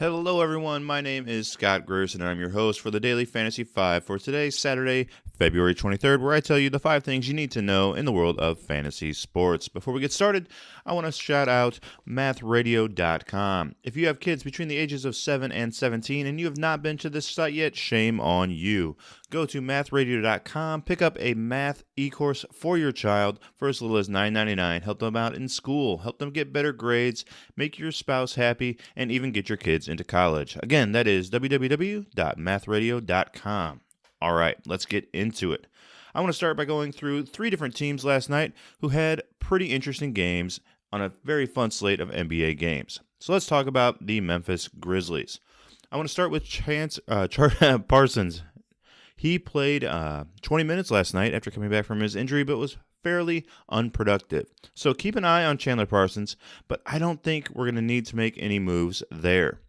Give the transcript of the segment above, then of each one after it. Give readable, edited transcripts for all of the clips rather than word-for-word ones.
Hello, everyone. My name is Scott Grierson, and I'm your host for the Daily Fantasy 5 for today, Saturday, February 23rd, where I tell you the 5 things you need to know in the world of fantasy sports. Before we get started, I want to shout out mathradio.com. If you have kids between the ages of 7 and 17 and you have not been to this site yet, shame on you. Go to mathradio.com, pick up a math e-course for your child for as little as $9.99. Help them out in school, help them get better grades, make your spouse happy, and even get your kids into college. Again, that is www.mathradio.com. All right, let's get into it. I want to start by going through 3 different teams last night who had pretty interesting games on a very fun slate of NBA games. So let's talk about the Memphis Grizzlies. I want to start with Parsons. He played 20 minutes last night after coming back from his injury, but was fairly unproductive. So keep an eye on Chandler Parsons, but I don't think we're going to need to make any moves there.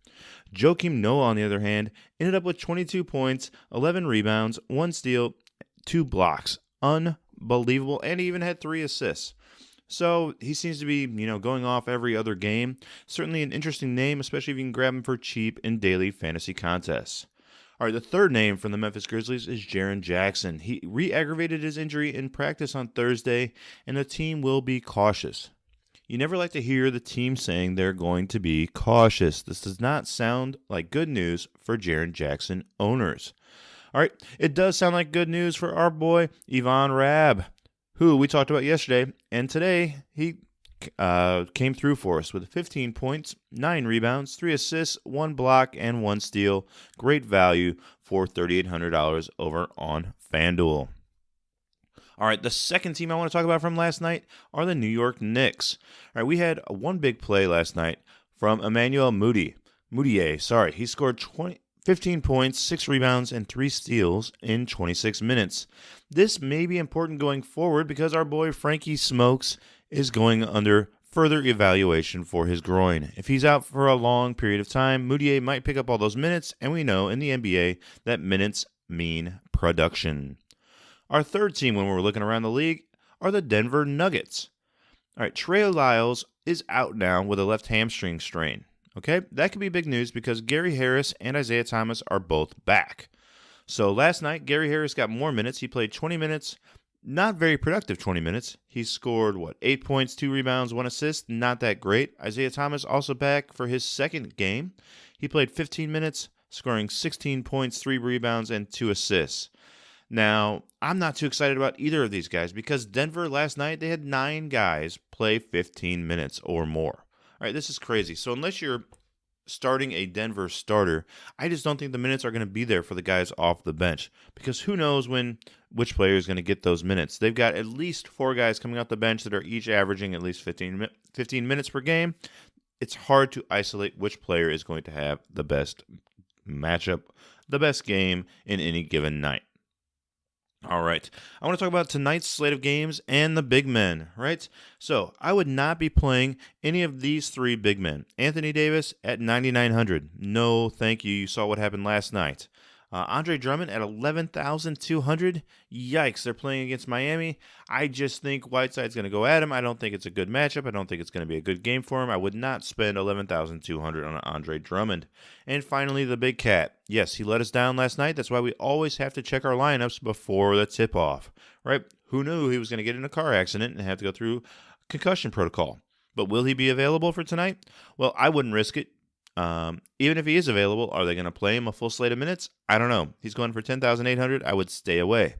Joakim Noah, on the other hand, ended up with 22 points, 11 rebounds, 1 steal, 2 blocks. Unbelievable, and he even had 3 assists. So he seems to be, going off every other game. Certainly an interesting name, especially if you can grab him for cheap in daily fantasy contests. All right, the third name from the Memphis Grizzlies is Jaren Jackson. He re-aggravated his injury in practice on Thursday, and the team will be cautious. You never like to hear the team saying they're going to be cautious. This does not sound like good news for Jaren Jackson owners. All right, it does sound like good news for our boy Ivan Rabb, who we talked about yesterday, and today he came through for us with 15 points, 9 rebounds, 3 assists, 1 block, and 1 steal. Great value for $3,800 over on FanDuel. All right, the second team I want to talk about from last night are the New York Knicks. All right, we had one big play last night from Emmanuel Mudiay. He scored 15 points, 6 rebounds, and 3 steals in 26 minutes. This may be important going forward because our boy Frankie Smokes is going under further evaluation for his groin. If he's out for a long period of time, Mudiay might pick up all those minutes, and we know in the NBA that minutes mean production. Our third team when we're looking around the league are the Denver Nuggets. All right, Trey Lyles is out now with a left hamstring strain. Okay, that could be big news because Gary Harris and Isaiah Thomas are both back. So last night, Gary Harris got more minutes. He played 20 minutes. Not very productive 20 minutes. He scored, 8 points, 2 rebounds, 1 assist. Not that great. Isaiah Thomas also back for his second game. He played 15 minutes, scoring 16 points, 3 rebounds, and 2 assists. Now, I'm not too excited about either of these guys because Denver last night, they had 9 guys play 15 minutes or more. All right, this is crazy. So unless you're starting a Denver starter, I just don't think the minutes are going to be there for the guys off the bench because who knows which player is going to get those minutes. They've got at least 4 guys coming off the bench that are each averaging at least 15 minutes per game. It's hard to isolate which player is going to have the best matchup, the best game in any given night. All right, I want to talk about tonight's slate of games and the big men, right? So I would not be playing any of these 3 big men. Anthony Davis at 9,900. No, thank you. You saw what happened last night. Andre Drummond at 11,200. Yikes, they're playing against Miami. I just think Whiteside's going to go at him. I don't think it's a good matchup. I don't think it's going to be a good game for him. I would not spend 11,200 on Andre Drummond. And finally, the big cat. Yes, he let us down last night. That's why we always have to check our lineups before the tip-off, right? Who knew he was going to get in a car accident and have to go through concussion protocol? But will he be available for tonight? Well, I wouldn't risk it. Even if he is available, are they going to play him a full slate of minutes? I don't know. He's going for 10,800. I would stay away.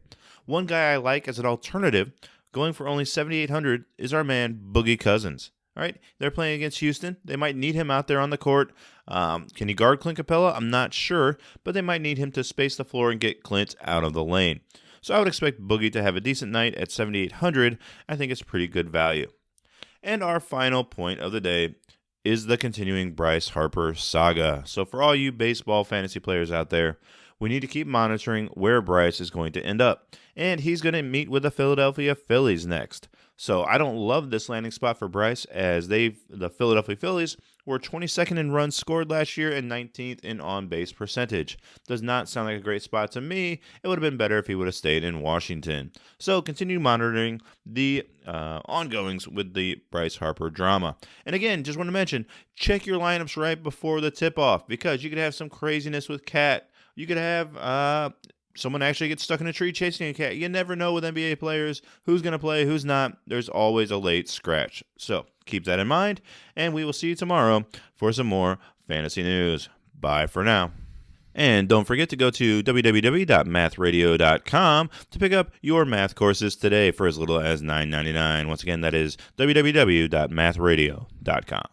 One guy I like as an alternative, going for only 7,800, is our man Boogie Cousins. All right, they're playing against Houston. They might need him out there on the court. Can he guard Clint Capella? I'm not sure, but they might need him to space the floor and get Clint out of the lane. So I would expect Boogie to have a decent night at 7,800. I think it's pretty good value. And our final point of the day is the continuing Bryce Harper saga. So for all you baseball fantasy players out there, we need to keep monitoring where Bryce is going to end up. And he's going to meet with the Philadelphia Phillies next. So I don't love this landing spot for Bryce as the Philadelphia Phillies were 22nd in runs scored last year and 19th in on-base percentage. Does not sound like a great spot to me. It would have been better if he would have stayed in Washington. So continue monitoring the ongoings with the Bryce Harper drama. And again, just want to mention, check your lineups right before the tip-off, because you could have some craziness with Cat. You could have someone actually gets stuck in a tree chasing a cat. You never know with NBA players who's going to play, who's not. There's always a late scratch. So keep that in mind, and we will see you tomorrow for some more fantasy news. Bye for now. And don't forget to go to www.mathradio.com to pick up your math courses today for as little as $9.99. Once again, that is www.mathradio.com.